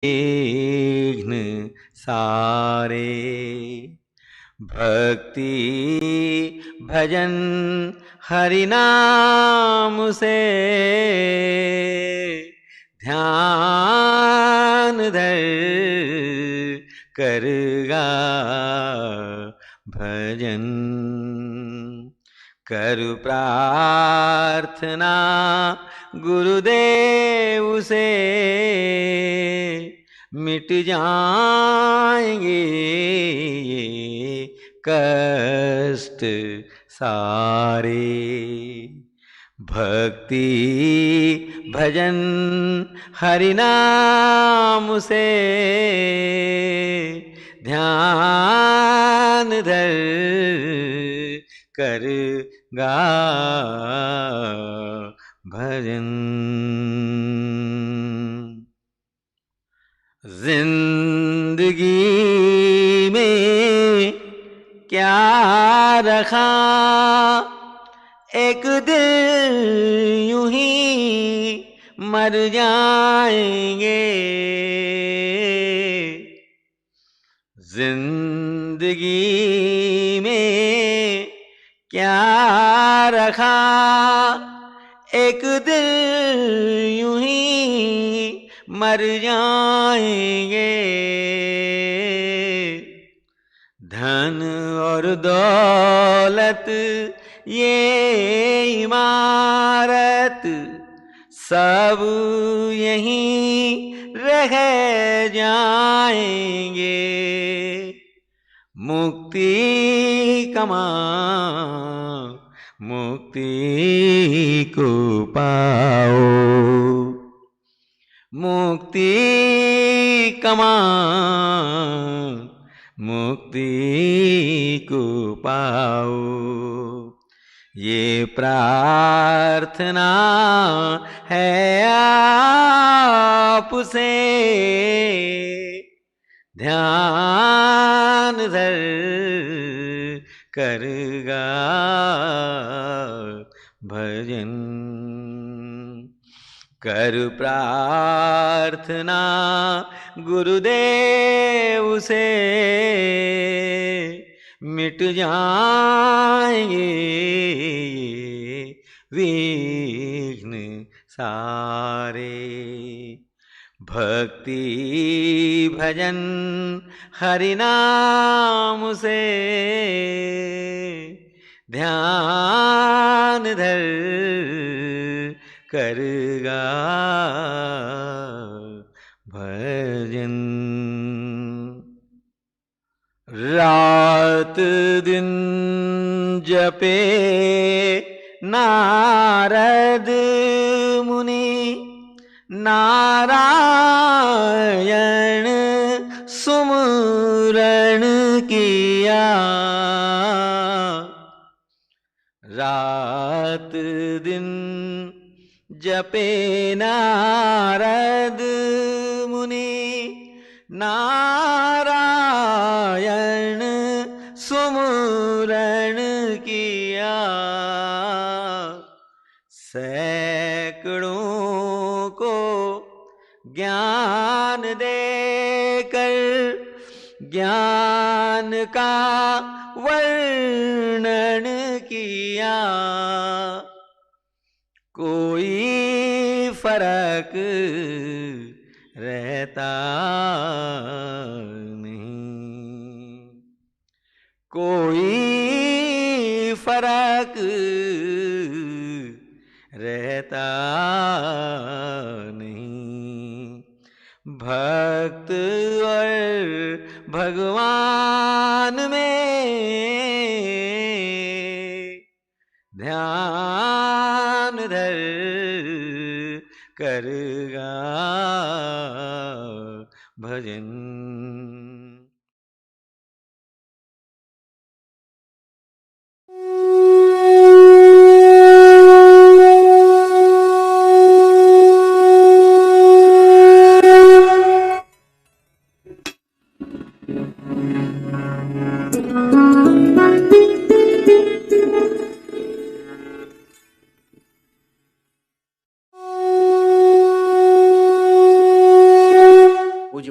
विघ्न सारे। भक्ति भजन हरि नाम से ध्यान धर करगा भजन। करु प्रार्थना गुरुदेव से मिट जाएंगे कष्ट सारे। भक्ति भजन हरि नाम से ध्यान धर करगा भजन। जिंदगी में क्या रखा, एक दिन यूं ही मर जाएंगे। जिंदगी में क्या रखा, एक दिन यूं ही मर जाएंगे। धन और दौलत ये इमारत सब यहीं रह जाएंगे। मुक्ति कमा मुक्ति को पाओ, मुक्ति कमा मुक्ति को पाओ। ये प्रार्थना है आपसे, ध्यान धर करगा भजन। कर प्रार्थना गुरुदेव से मिट जाएंगे विघ्न सारे। भक्ति भजन हरि नाम से ध्यान धर करगा भजन। रात दिन जपे नारद मुनि, नारायण सुमरन किया। रात दिन जपे नारद मुनि, नारायण सुमरन किया। सैकड़ों को ज्ञान देकर ज्ञान का वर्णन किया। कोई फर्क रहता नहीं, कोई फर्क रहता नहीं। भक्त और भगवान में ध्यान धर करगा भजन।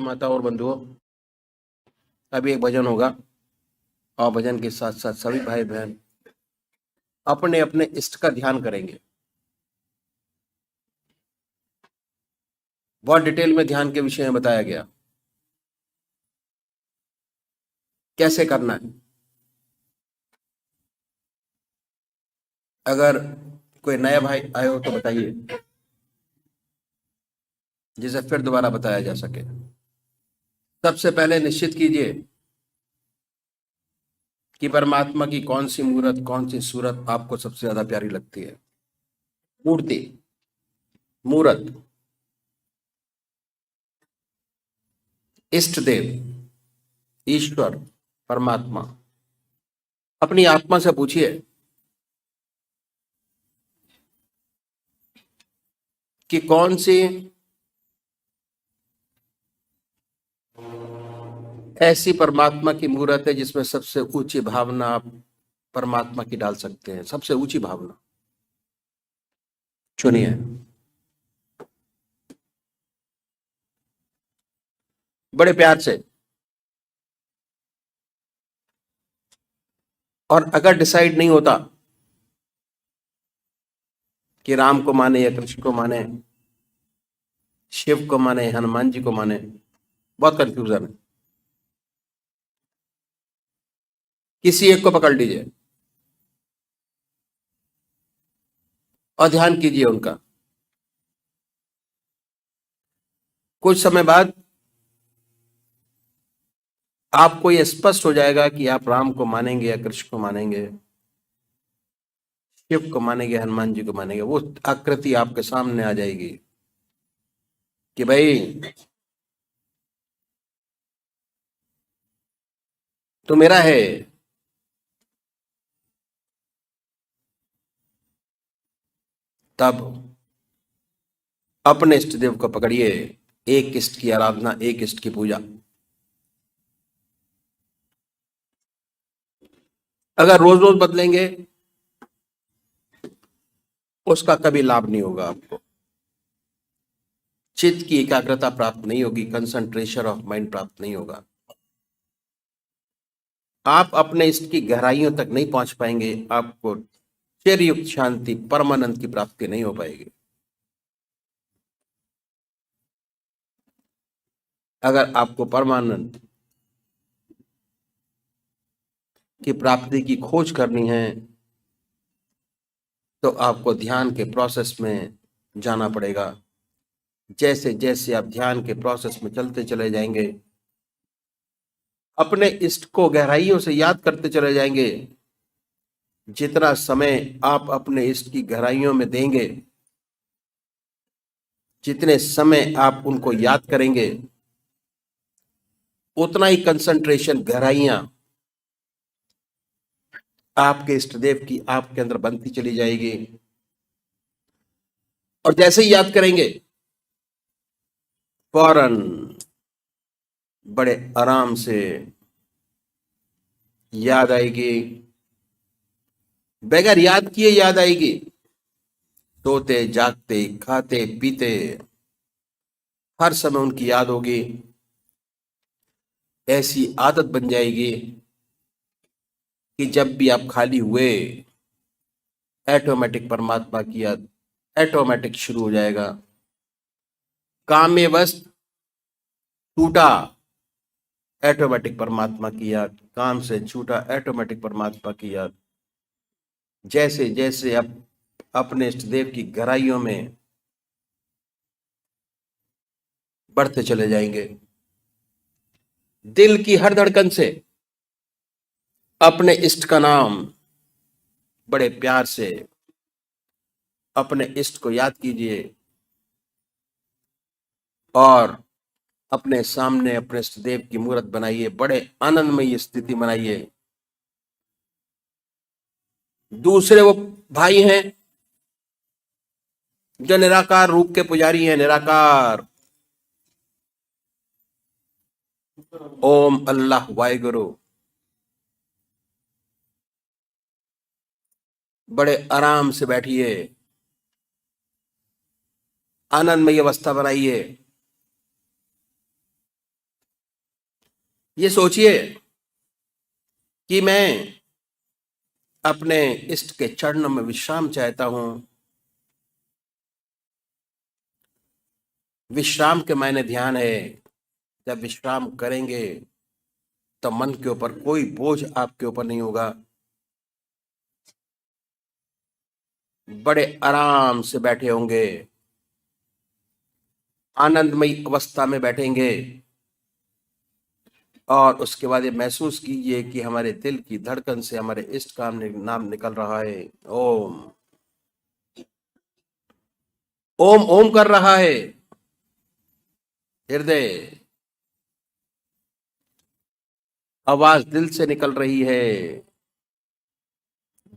माता और बंधुओं, अभी एक भजन होगा और भजन के साथ साथ सभी भाई बहन अपने अपने इष्ट का ध्यान करेंगे। बहुत डिटेल में ध्यान के विषय में बताया गया, कैसे करना है। अगर कोई नया भाई आए हो तो बताइए, जिसे फिर दोबारा बताया जा सके। सबसे पहले निश्चित कीजिए कि परमात्मा की कौन सी मूर्त, कौन सी सूरत आपको सबसे ज्यादा प्यारी लगती है। मूर्ति, मूर्त, इष्ट देव, ईश्वर, परमात्मा। अपनी आत्मा से पूछिए कि कौन सी ऐसी परमात्मा की मूर्त है जिसमें सबसे ऊंची भावना आप परमात्मा की डाल सकते हैं। सबसे ऊंची भावना चुनिए। बड़े प्यार से। और अगर डिसाइड नहीं होता कि राम को माने या कृष्ण को माने, शिव को माने, हनुमान जी को माने, बहुत कंफ्यूजन है, किसी एक को पकड़ लीजिए और ध्यान कीजिए उनका। कुछ समय बाद आपको यह स्पष्ट हो जाएगा कि आप राम को मानेंगे या कृष्ण को मानेंगे, शिव को मानेंगे, हनुमान जी को मानेंगे। वो आकृति आपके सामने आ जाएगी कि भाई तो मेरा है। तब अपने इष्ट देव को पकड़िए। एक इष्ट की आराधना, एक इष्ट की पूजा। अगर रोज रोज बदलेंगे उसका कभी लाभ नहीं होगा आपको। चित्त की एकाग्रता प्राप्त नहीं होगी, कंसंट्रेशन ऑफ माइंड प्राप्त नहीं होगा। आप अपने इष्ट की गहराइयों तक नहीं पहुंच पाएंगे। आपको चिरयुक्त शांति, परमानंद की प्राप्ति नहीं हो पाएगी। अगर आपको परमानंद की प्राप्ति की खोज करनी है तो आपको ध्यान के प्रोसेस में जाना पड़ेगा। जैसे जैसे आप ध्यान के प्रोसेस में चलते चले जाएंगे, अपने इष्ट को गहराइयों से याद करते चले जाएंगे। जितना समय आप अपने इष्ट की गहराइयों में देंगे, जितने समय आप उनको याद करेंगे, उतना ही कंसंट्रेशन, गहराइयां आपके इष्ट देव की आपके अंदर बनती चली जाएगी। और जैसे ही याद करेंगे, फौरन बड़े आराम से याद आएगी। बगैर याद किए याद आएगी। सोते जागते, खाते पीते, हर समय उनकी याद होगी। ऐसी आदत बन जाएगी कि जब भी आप खाली हुए, ऑटोमेटिक परमात्मा की याद ऑटोमेटिक शुरू हो जाएगा। काम में वस्त टूटा, ऑटोमेटिक परमात्मा की याद। काम से छूटा, ऑटोमेटिक परमात्मा की याद। जैसे जैसे आप अपने इष्ट देव की गहराइयों में बढ़ते चले जाएंगे, दिल की हर धड़कन से अपने इष्ट का नाम बड़े प्यार से अपने इष्ट को याद कीजिए और अपने सामने अपने इष्ट देव की मूर्त बनाइए। बड़े आनंदमय स्थिति बनाइए। दूसरे वो भाई हैं जो निराकार रूप के पुजारी हैं। निराकार, ओम अल्लाह वाहिगुरु। बड़े आराम से बैठिए, आनंदमय अवस्था बनाइए। ये सोचिए कि मैं अपने इष्ट के चरणों में विश्राम चाहता हूं। विश्राम के मायने ध्यान है। जब विश्राम करेंगे तो मन के ऊपर कोई बोझ आपके ऊपर नहीं होगा। बड़े आराम से बैठे होंगे, आनंदमयी अवस्था में बैठेंगे और उसके बाद ये महसूस कीजिए कि हमारे दिल की धड़कन से हमारे इष्ट का नाम निकल रहा है। ओम ओम ओम कर रहा है हृदय। आवाज दिल से निकल रही है,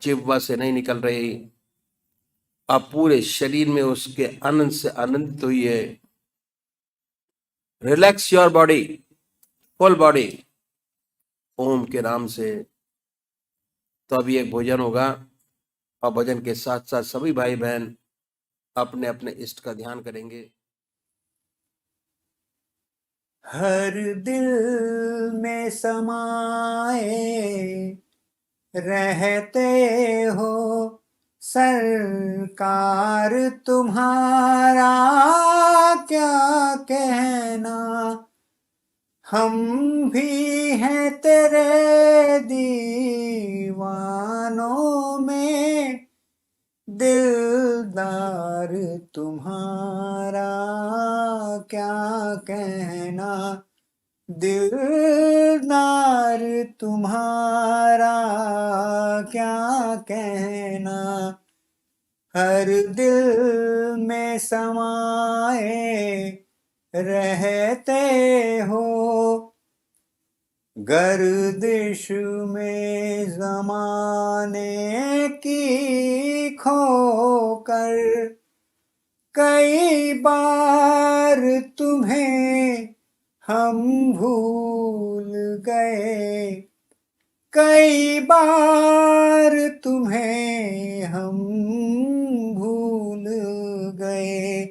जिह्वा से नहीं निकल रही। आप पूरे शरीर में उसके आनंद से आनंदित हुई। Relax your body, full body, Om के नाम से। तो अभी एक भोजन होगा और भोजन के साथ साथ सभी भाई बहन अपने अपने इष्ट का ध्यान करेंगे। हर दिल में समाए रहते हो सरकार, तुम्हारा क्या कहना। हम भी हैं तेरे दीवानों में, दिलदार तुम्हारा क्या कहना। दिलदार तुम्हारा क्या कहना। हर दिल में समाए रहते हो, गर्दिश में ज़माने की खोकर। कई बार तुम्हें हम भूल गए, कई बार तुम्हें हम भूल गए,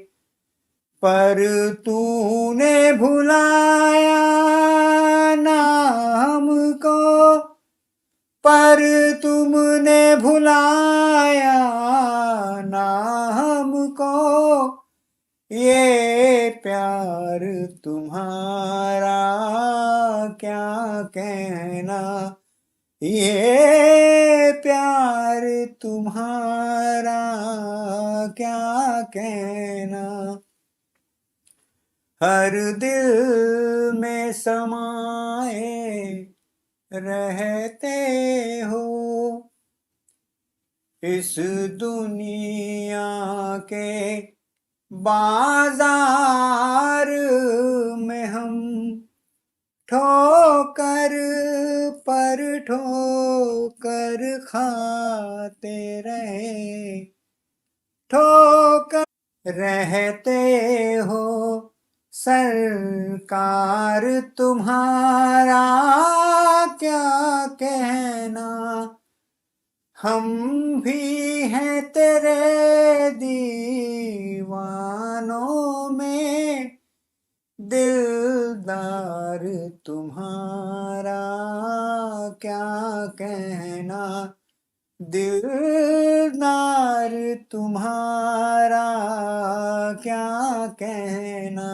पर तूने भुलाया ना हमको, पर तुमने भुलाया ना हमको। ये प्यार तुम्हारा क्या कहना। ये प्यार तुम्हारा क्या कहना। हर दिल में समाए रहते हो, इस दुनिया के बाजार में हम ठोकर पर ठोकर खाते रहे, ठोकर रहते हो सरकार, तुम्हारा क्या कहना। हम भी हैं तेरे दीवानों में, दिलदार तुम्हारा क्या कहना। दिलदार तुम्हारा क्या कहना।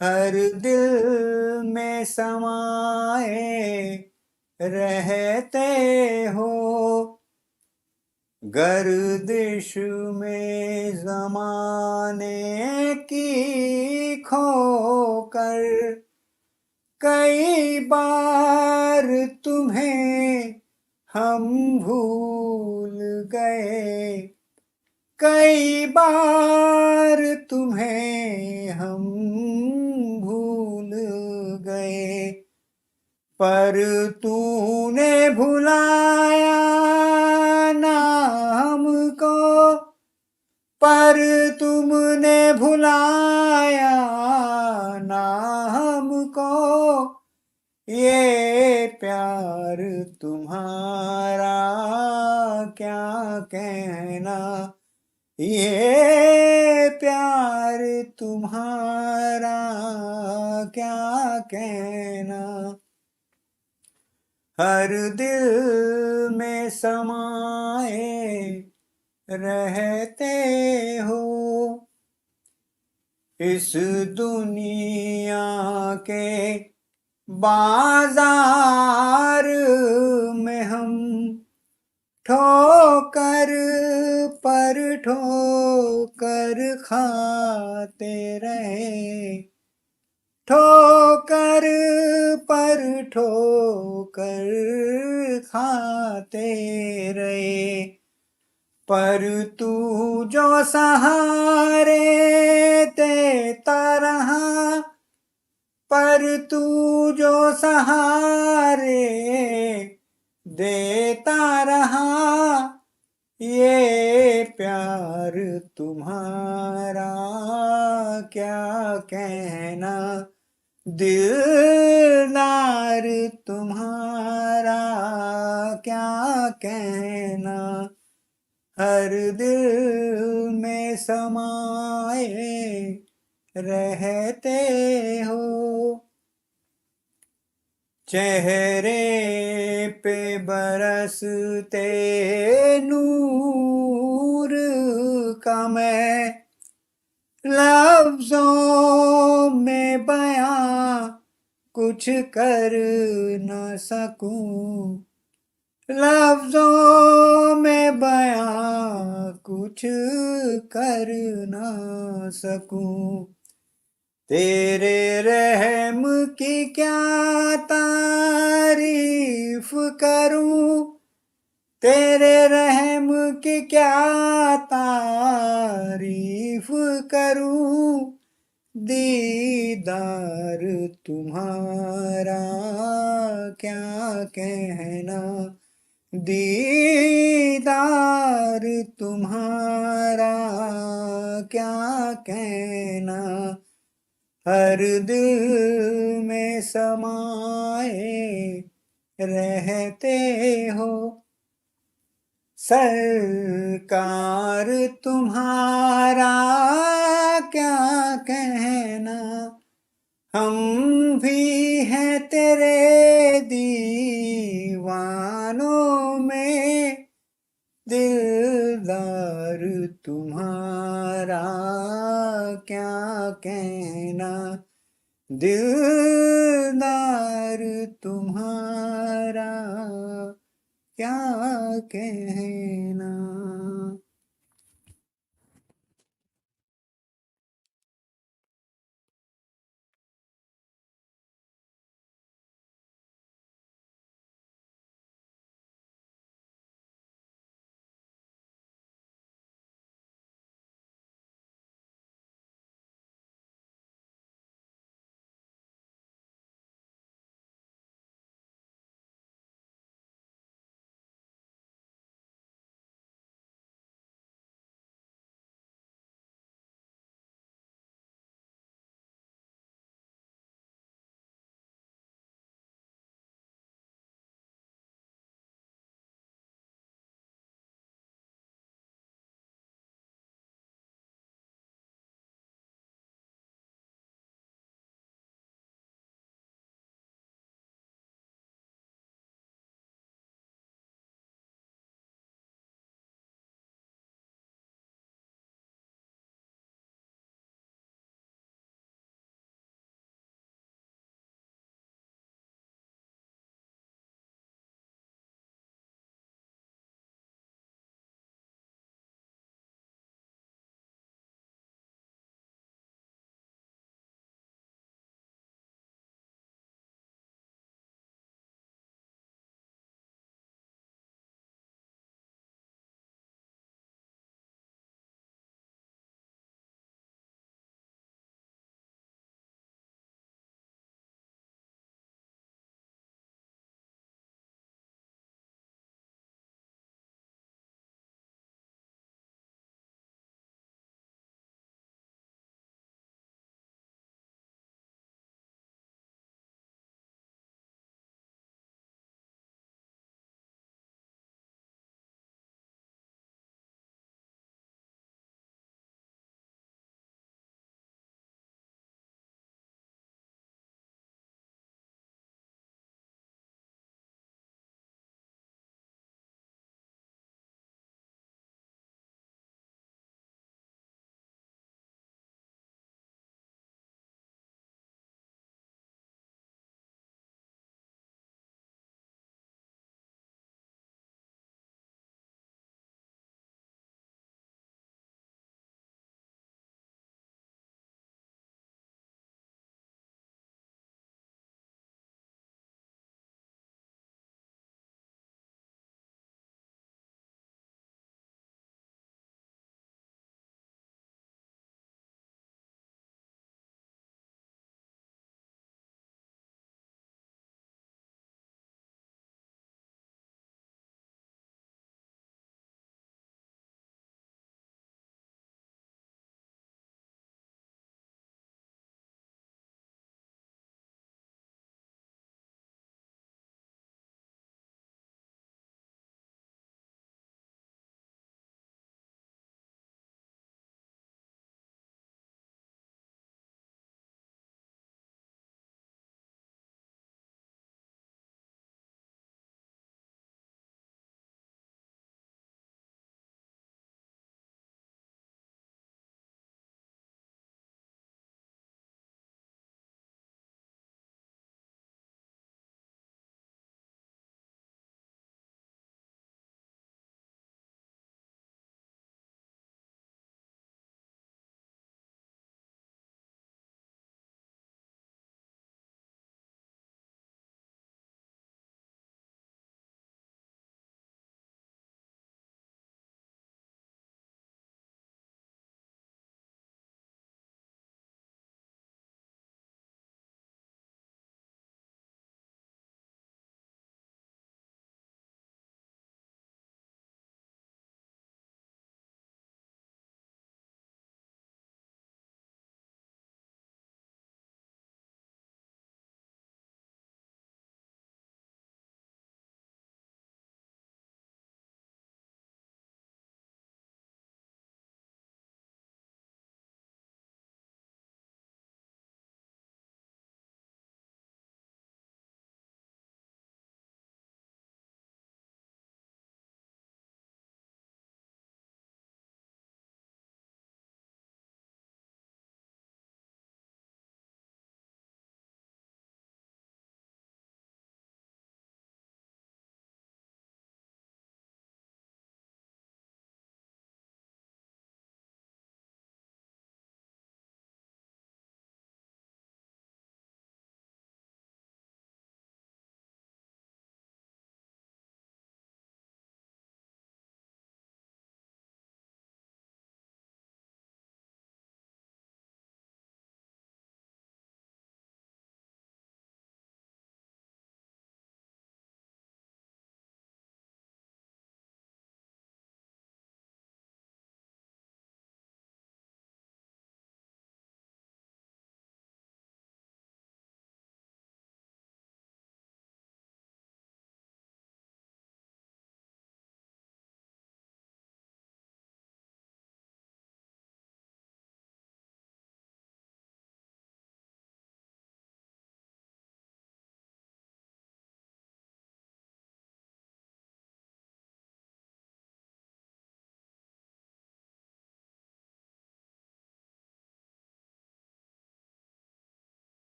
हर दिल में समाए रहते हो, गर्दिश में ज़माने की खोकर। कई बार तुम्हें हम भूल गए, कई बार तुम्हें हम भूल गए, पर तूने भुलाया ना हमको, पर तुमने भुलाया ना हमको। ये प्यार तुम्हारा क्या कहना। ये प्यार तुम्हारा क्या कहना, हर दिल में समाए रहते हो, इस दुनिया के बाजार में हम ठोकर पर ठोकर खाते रहे, ठोकर पर ठोकर खाते रहे, पर तू जो सहारे देता रहा, पर तू जो सहारे देता रहा, ये प्यार तुम्हारा क्या कहना, दिलदार तुम्हारा क्या कहना, हर दिल में समाए रहते हो, चेहरे पे बरसते नूर का मैं लफ्जों में बयां कुछ कर न सकूं, लफ्जों में बयां कुछ कर न सकूं, तेरे रहम की क्या तारीफ करूं, तेरे रहम की क्या तारीफ करूं, दीदार तुम्हारा क्या कहना, दीदार तुम्हारा क्या कहना, हर दिल में समाए रहते हो, सरकार तुम्हारा क्या कहना, हम भी हैं तेरे दीवानों में, दिलदार तुम्हारा क्या कहना, दिलदार तुम्हारा क्या कहना।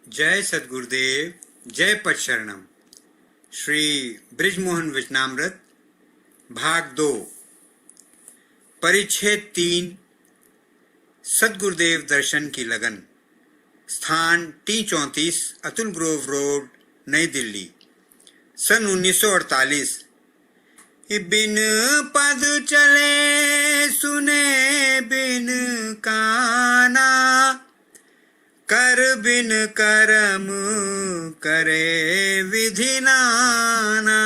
जय सद्गुरुदेव, जय पदशरणम। श्री बृजमोहन वचनामृत भाग 2, परिच्छेद 3, सद्गुरुदेव दर्शन की लगन। स्थान T34, अतुल ग्रोव रोड, नई दिल्ली, सन 1948। बिन पद चले सुने बिन काना, कर बिन करम करे विधि नाना।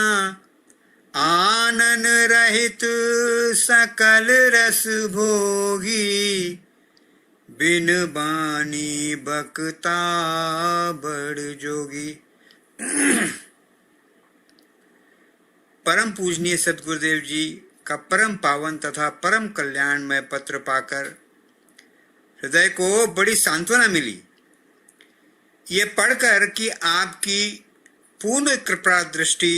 आनन रहित सकल रस भोगी, बिन बानी बकता बड़ जोगी। परम पूजनीय सद्गुरुदेव जी का परम पावन तथा परम कल्याणमय पत्र पाकर हृदय को बड़ी सांत्वना मिली। ये पढ़कर कि आपकी पूर्ण कृपा दृष्टि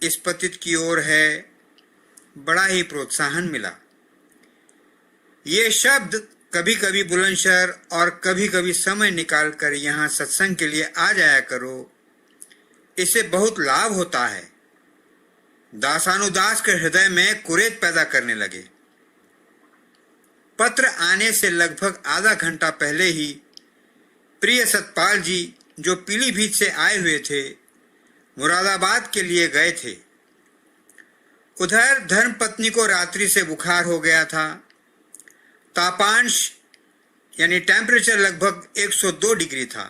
इस पतित की ओर है, बड़ा ही प्रोत्साहन मिला। ये शब्द कभी कभी बुलंदशहर और कभी कभी समय निकाल कर यहाँ सत्संग के लिए आ जाया करो, इससे बहुत लाभ होता है। दासानुदास के हृदय में कुरेद पैदा करने लगे। पत्र आने से लगभग आधा घंटा पहले ही प्रिय सतपाल जी, जो पीलीभीत से आए हुए थे, मुरादाबाद के लिए गए थे। उधर धर्मपत्नी को रात्रि से बुखार हो गया था। तापांश यानी टेम्परेचर लगभग 102 डिग्री था।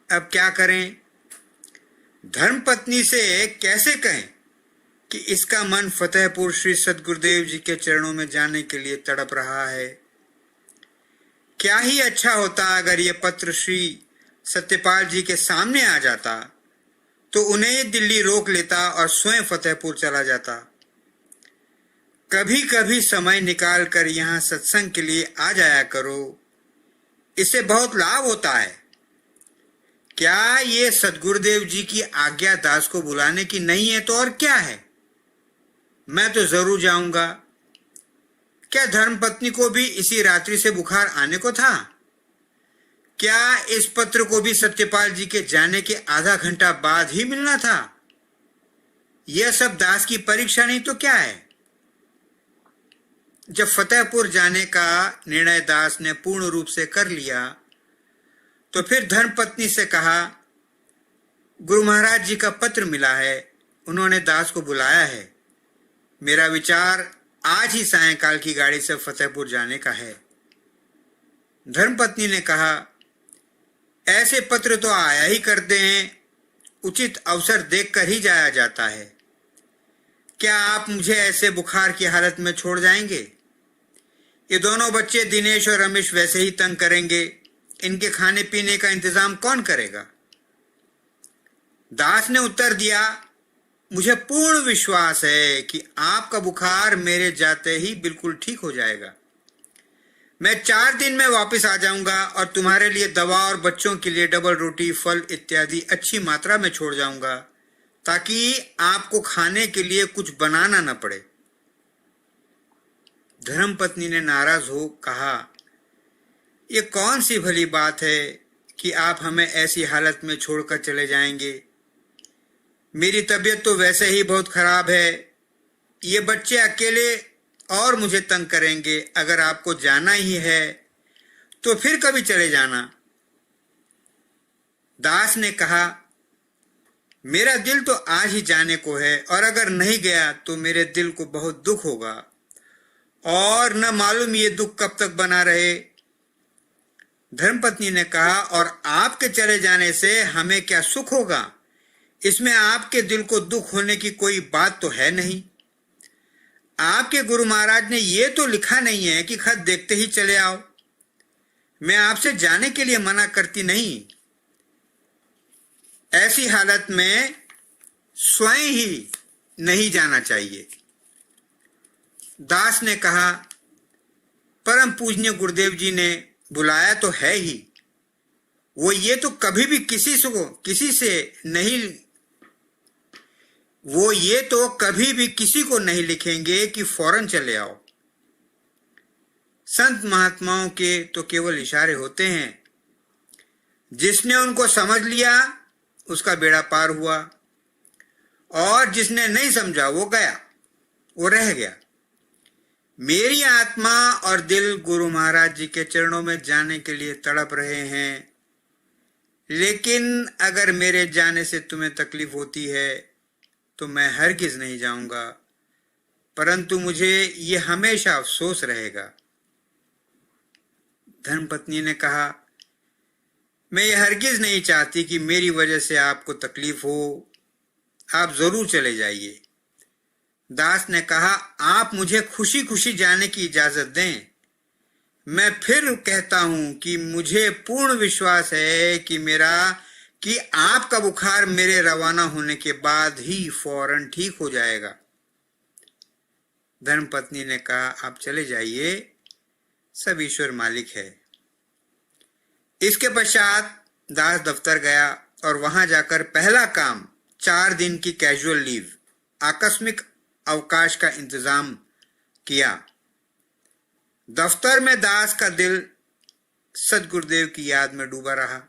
अब क्या करें? धर्मपत्नी से कैसे कहें कि इसका मन फतेहपुर श्री सद्गुरुदेव जी के चरणों में जाने के लिए तड़प रहा है। क्या ही अच्छा होता अगर ये पत्र श्री सत्यपाल जी के सामने आ जाता, तो उन्हें दिल्ली रोक लेता और स्वयं फतेहपुर चला जाता। कभी कभी समय निकाल कर यहाँ सत्संग के लिए आ जाया करो, इससे बहुत लाभ होता है। क्या ये सद्गुरुदेव जी की आज्ञा दास को बुलाने की नहीं है तो और क्या है? मैं तो जरूर जाऊंगा। क्या धर्मपत्नी को भी इसी रात्रि से बुखार आने को था? क्या इस पत्र को भी सत्यपाल जी के जाने के आधा घंटा बाद ही मिलना था? यह सब दास की परीक्षा नहीं तो क्या है? जब फतेहपुर जाने का निर्णय दास ने पूर्ण रूप से कर लिया, तो फिर धर्मपत्नी से कहा, गुरु महाराज जी का पत्र मिला है, उन्होंने दास को बुलाया है। मेरा विचार आज ही सायंकाल की गाड़ी से फतेहपुर जाने का है। धर्मपत्नी ने कहा, ऐसे पत्र तो आया ही करते हैं, उचित अवसर देखकर ही जाया जाता है। क्या आप मुझे ऐसे बुखार की हालत में छोड़ जाएंगे? ये दोनों बच्चे दिनेश और रमेश वैसे ही तंग करेंगे, इनके खाने पीने का इंतजाम कौन करेगा? दास ने उत्तर दिया, मुझे पूर्ण विश्वास है कि आपका बुखार मेरे जाते ही बिल्कुल ठीक हो जाएगा। मैं 4 दिन में वापस आ जाऊंगा और तुम्हारे लिए दवा और बच्चों के लिए डबल रोटी, फल इत्यादि अच्छी मात्रा में छोड़ जाऊंगा, ताकि आपको खाने के लिए कुछ बनाना न पड़े। धर्मपत्नी ने नाराज हो कहा, ये कौन सी भली बात है कि आप हमें ऐसी हालत में छोड़कर चले जाएंगे? मेरी तबीयत तो वैसे ही बहुत खराब है। ये बच्चे अकेले और मुझे तंग करेंगे। अगर आपको जाना ही है तो फिर कभी चले जाना। दास ने कहा, मेरा दिल तो आज ही जाने को है, और अगर नहीं गया तो मेरे दिल को बहुत दुख होगा, और न मालूम ये दुख कब तक बना रहे। धर्मपत्नी ने कहा, और आपके चले जाने से हमें क्या सुख होगा? इसमें आपके दिल को दुख होने की कोई बात तो है नहीं। आपके गुरु महाराज ने ये तो लिखा नहीं है कि खत देखते ही चले आओ। मैं आपसे जाने के लिए मना करती नहीं। ऐसी हालत में स्वयं ही नहीं जाना चाहिए। दास ने कहा, परम पूजनीय गुरुदेव जी ने बुलाया तो है ही, वो ये तो कभी भी किसी को नहीं लिखेंगे कि फौरन चले आओ। संत महात्माओं के तो केवल इशारे होते हैं। जिसने उनको समझ लिया उसका बेड़ा पार हुआ, और जिसने नहीं समझा वो गया, वो रह गया। मेरी आत्मा और दिल गुरु महाराज जी के चरणों में जाने के लिए तड़प रहे हैं, लेकिन अगर मेरे जाने से तुम्हें तकलीफ होती है तो मैं हरगिज नहीं जाऊंगा, परंतु मुझे ये हमेशा अफसोस रहेगा। धर्मपत्नी ने कहा, मैं ये हरगिज नहीं चाहती कि मेरी वजह से आपको तकलीफ हो, आप जरूर चले जाइए। दास ने कहा, आप मुझे खुशी खुशी जाने की इजाजत दें। मैं फिर कहता हूं कि मुझे पूर्ण विश्वास है कि आपका बुखार मेरे रवाना होने के बाद ही फौरन ठीक हो जाएगा। धर्मपत्नी ने कहा, आप चले जाइए, सब ईश्वर मालिक है। इसके पश्चात दास दफ्तर गया और वहां जाकर पहला काम 4 दिन की कैजुअल लीव, आकस्मिक अवकाश का इंतजाम किया। दफ्तर में दास का दिल सदगुरुदेव की याद में डूबा रहा,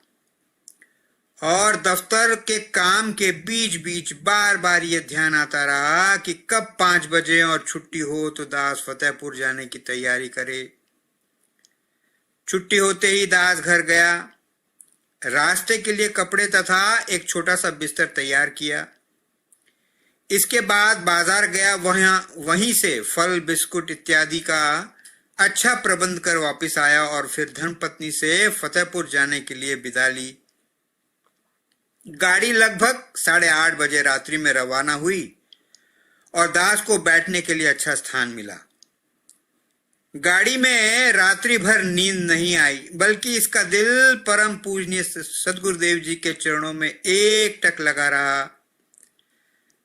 और दफ्तर के काम के बीच बीच बार बार ये ध्यान आता रहा कि कब 5 बजे और छुट्टी हो तो दास फतेहपुर जाने की तैयारी करे। छुट्टी होते ही दास घर गया, रास्ते के लिए कपड़े तथा एक छोटा सा बिस्तर तैयार किया। इसके बाद बाजार गया, वहीं से फल बिस्कुट इत्यादि का अच्छा प्रबंध कर वापस आया और फिर धर्मपत्नी से फतेहपुर जाने के लिए विदा ली। गाड़ी लगभग 8:30 बजे रात्रि में रवाना हुई और दास को बैठने के लिए अच्छा स्थान मिला। गाड़ी में रात्रि भर नींद नहीं आई, बल्कि इसका दिल परम पूजनीय सदगुरुदेव जी के चरणों में एक टक लगा रहा।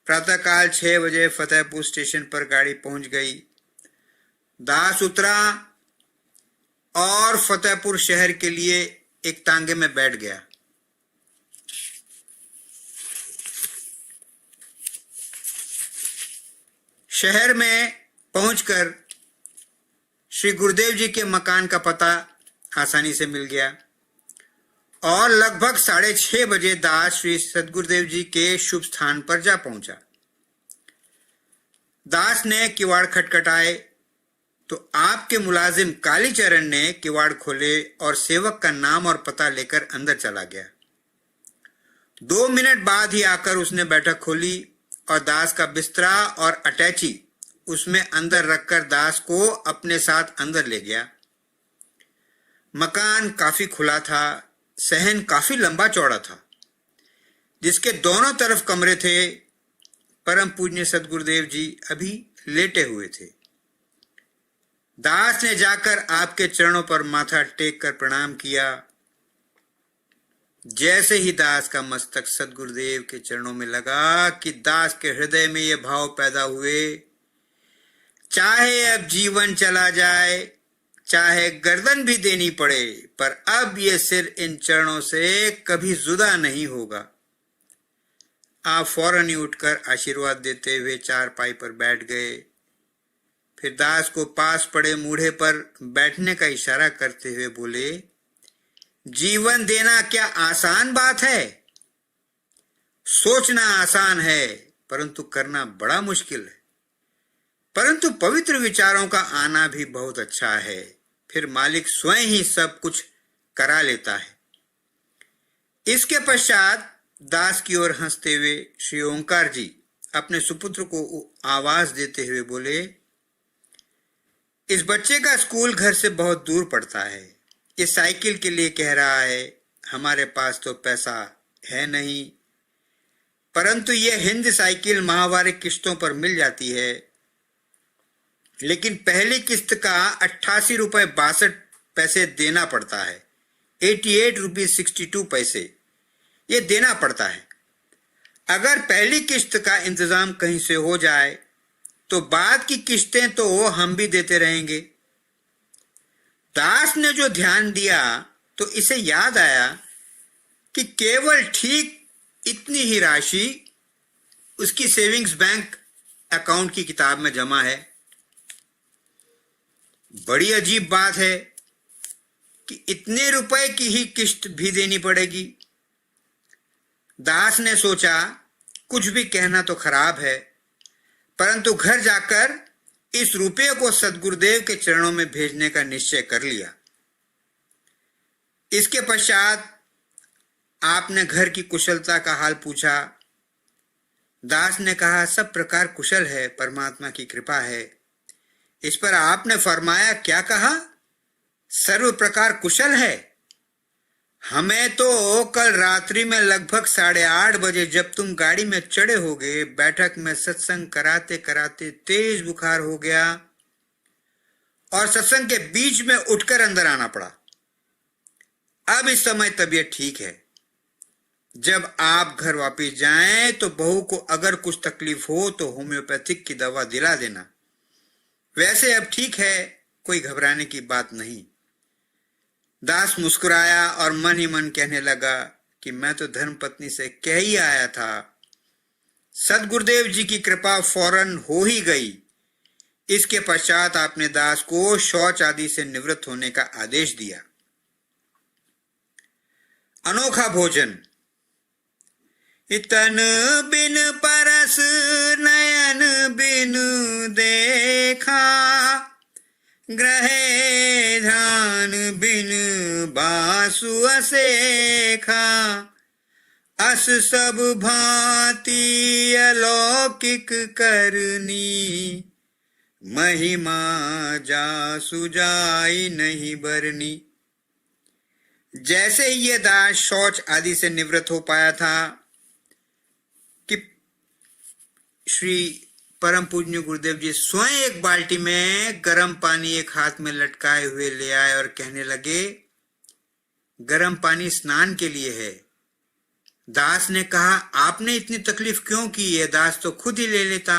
प्रातःकाल 6 बजे फतेहपुर स्टेशन पर गाड़ी पहुंच गई। दास उतरा और फतेहपुर शहर के लिए एक तांगे में बैठ गया। शहर में पहुंचकर श्री गुरुदेव जी के मकान का पता आसानी से मिल गया और लगभग 6:30 बजे दास श्री सदगुरुदेव जी के शुभ स्थान पर जा पहुंचा। दास ने किवाड़ खटखटाए तो आपके मुलाजिम कालीचरण ने किवाड़ खोले और सेवक का नाम और पता लेकर अंदर चला गया। 2 मिनट बाद ही आकर उसने बैठक खोली और दास का बिस्तरा और अटैची उसमें अंदर रखकर दास को अपने साथ अंदर ले गया। मकान काफी खुला था, सहन काफी लंबा चौड़ा था, जिसके दोनों तरफ कमरे थे। परम पूज्य सदगुरुदेव जी अभी लेटे हुए थे। दास ने जाकर आपके चरणों पर माथा टेक कर प्रणाम किया। जैसे ही दास का मस्तक सदगुरुदेव के चरणों में लगा कि दास के हृदय में ये भाव पैदा हुए, चाहे अब जीवन चला जाए, चाहे गर्दन भी देनी पड़े, पर अब ये सिर इन चरणों से कभी जुदा नहीं होगा। आप फौरन ही उठकर आशीर्वाद देते हुए चारपाई पर बैठ गए। फिर दास को पास पड़े मूढ़े पर बैठने का इशारा करते हुए बोले, जीवन देना क्या आसान बात है? सोचना आसान है, परंतु करना बड़ा मुश्किल है। परंतु पवित्र विचारों का आना भी बहुत अच्छा है, फिर मालिक स्वयं ही सब कुछ करा लेता है। इसके पश्चात दास की ओर हंसते हुए श्री ओंकार जी अपने सुपुत्र को आवाज देते हुए बोले, इस बच्चे का स्कूल घर से बहुत दूर पड़ता है। ये साइकिल के लिए कह रहा है, हमारे पास तो पैसा है नहीं, परंतु ये हिंद साइकिल माहवारी किस्तों पर मिल जाती है। लेकिन पहली किस्त का 88 रुपए 62 पैसे देना पड़ता है, 88 रुपीज 62 पैसे ये देना पड़ता है। अगर पहली किस्त का इंतजाम कहीं से हो जाए तो बाद की किस्तें तो हम भी देते रहेंगे। दास ने जो ध्यान दिया तो इसे याद आया कि केवल ठीक इतनी ही राशि उसकी सेविंग्स बैंक अकाउंट की किताब में जमा है। बड़ी अजीब बात है, कि इतने रुपए की ही किस्त भी देनी पड़ेगी। दास ने सोचा कुछ भी कहना तो खराब है, परंतु घर जाकर इस रुपये को सद्गुरुदेव के चरणों में भेजने का निश्चय कर लिया। इसके पश्चात आपने घर की कुशलता का हाल पूछा। दास ने कहा सब प्रकार कुशल है, परमात्मा की कृपा है। इस पर आपने फरमाया क्या कहा? सर्व प्रकार कुशल है। हमें तो कल रात्रि में लगभग 8:30 बजे जब तुम गाड़ी में चढ़े होगे, बैठक में सत्संग कराते कराते तेज बुखार हो गया और सत्संग के बीच में उठकर अंदर आना पड़ा। अब इस समय तबीयत ठीक है। जब आप घर वापस जाएं तो बहू को अगर कुछ तकलीफ हो तो होम्योपैथिक की दवा दिला देना। वैसे अब ठीक है, कोई घबराने की बात नहीं। दास मुस्कुराया और मन ही मन कहने लगा कि मैं तो धर्मपत्नी से कह ही आया था। सद्गुरुदेव जी की कृपा फौरन हो ही गई। इसके पश्चात आपने दास को शौच आदि से निवृत्त होने का आदेश दिया। अनोखा भोजन। तन बिन परस नयन बिन देखा, ग्रहे ध्यान बिन बासु असेखा, अस सब भांति अलौकिक करनी, महिमा जासु जाई नहीं बरनी। जैसे ही ये दास शौच आदि से निवृत्त हो पाया था कि श्री परम पूज्य गुरुदेव जी स्वयं एक बाल्टी में गर्म पानी एक हाथ में लटकाए हुए ले आए और कहने लगे गर्म पानी स्नान के लिए है। दास ने कहा आपने इतनी तकलीफ क्यों की है? दास तो खुद ही ले लेता।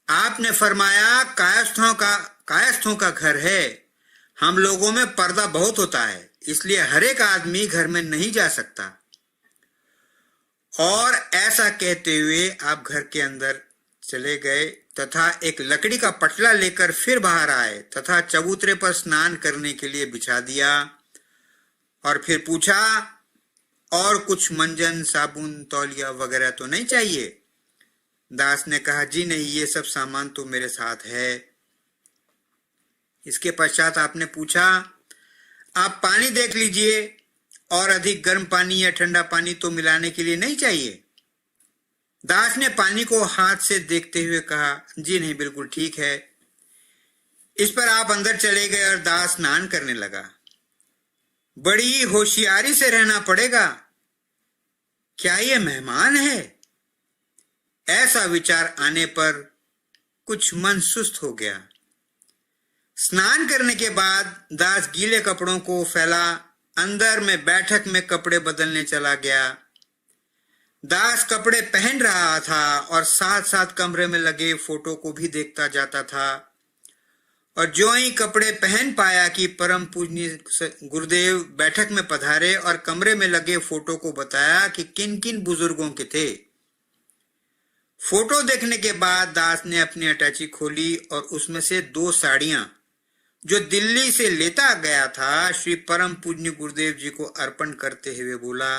आपने फरमाया कायस्थों का घर है, हम लोगों में पर्दा बहुत होता है, इसलिए हर एक आदमी घर में नहीं जा सकता। और ऐसा कहते हुए आप घर के अंदर चले गए तथा एक लकड़ी का पटला लेकर फिर बाहर आए तथा चबूतरे पर स्नान करने के लिए बिछा दिया और फिर पूछा और कुछ मंजन साबुन तौलिया वगैरह तो नहीं चाहिए? दास ने कहा जी नहीं, ये सब सामान तो मेरे साथ है। इसके पश्चात आपने पूछा आप पानी देख लीजिए और अधिक गर्म पानी या ठंडा पानी तो मिलाने के लिए नहीं चाहिए? दास ने पानी को हाथ से देखते हुए कहा जी नहीं, बिल्कुल ठीक है। इस पर आप अंदर चले गए और दास स्नान करने लगा। बड़ी होशियारी से रहना पड़ेगा, क्या ये मेहमान है? ऐसा विचार आने पर कुछ मन सुस्त हो गया। स्नान करने के बाद दास गीले कपड़ों को फैला अंदर में बैठक में कपड़े बदलने चला गया। दास कपड़े पहन रहा था और साथ साथ कमरे में लगे फोटो को भी देखता जाता था और जो ही कपड़े पहन पाया कि परम पूजनीय गुरुदेव बैठक में पधारे और कमरे में लगे फोटो को बताया कि किन किन बुजुर्गों के थे। फोटो देखने के बाद दास ने अपनी अटैची खोली और उसमें से 2 साड़ियां जो दिल्ली से लेता गया था श्री परम पूज्य गुरुदेव जी को अर्पण करते हुए बोला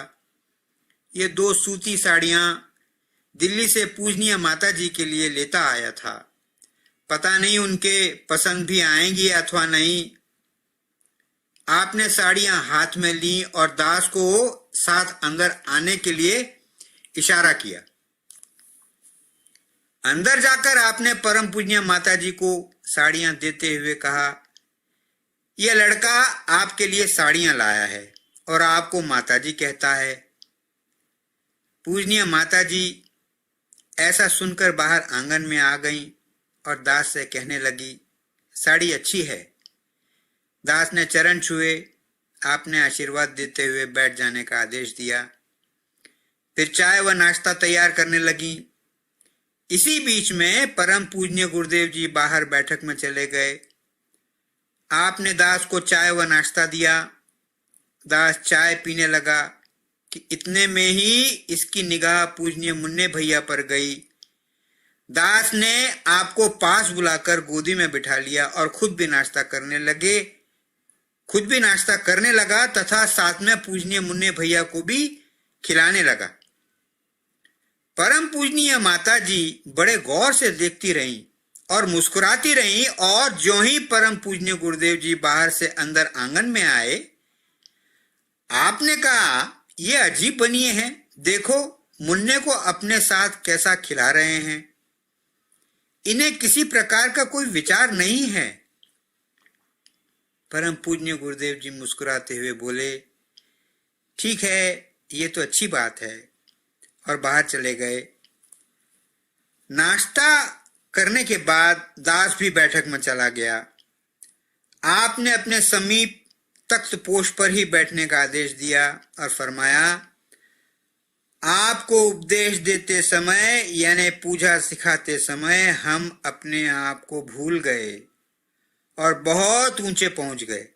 ये 2 सूती साड़ियां दिल्ली से पूजनीय माता जी के लिए लेता आया था, पता नहीं उनके पसंद भी आएंगी अथवा नहीं। आपने साड़ियां हाथ में ली और दास को साथ अंदर आने के लिए इशारा किया। अंदर जाकर आपने परम पूज्य माता जी को साड़ियां देते हुए कहा यह लड़का आपके लिए साड़ियां लाया है और आपको माता जी कहता है। पूजनीय माता जी ऐसा सुनकर बाहर आंगन में आ गईं और दास से कहने लगी साड़ी अच्छी है। दास ने चरण छुए, आपने आशीर्वाद देते हुए बैठ जाने का आदेश दिया। फिर चाय व नाश्ता तैयार करने लगी। इसी बीच में परम पूजनीय गुरुदेव जी बाहर बैठक में चले गए। आपने दास को चाय व नाश्ता दिया। दास चाय पीने लगा कि इतने में ही इसकी निगाह पूजनीय मुन्ने भैया पर गई। दास ने आपको पास बुलाकर गोदी में बिठा लिया और खुद भी नाश्ता करने लगे खुद भी नाश्ता करने लगा तथा साथ में पूजनीय मुन्ने भैया को भी खिलाने लगा। परम पूजनीय माता जी बड़े गौर से देखती रहीं और मुस्कुराती रहीं, और जो ही परम पूजनीय गुरुदेव जी बाहर से अंदर आंगन में आए, आपने कहा, ये अजीब बनिए हैं, देखो मुन्ने को अपने साथ कैसा खिला रहे हैं, इन्हें किसी प्रकार का कोई विचार नहीं है। परम पूज्य गुरुदेव जी मुस्कुराते हुए बोले, ठीक है, ये तो अच्छी बात है, और बाहर चले गए। नाश्ता करने के बाद दास भी बैठक में चला गया। आपने अपने समीप तख्त पोष पर ही बैठने का आदेश दिया और फरमाया, आपको उपदेश देते समय यानी पूजा सिखाते समय हम अपने आप को भूल गए और बहुत ऊंचे पहुंच गए।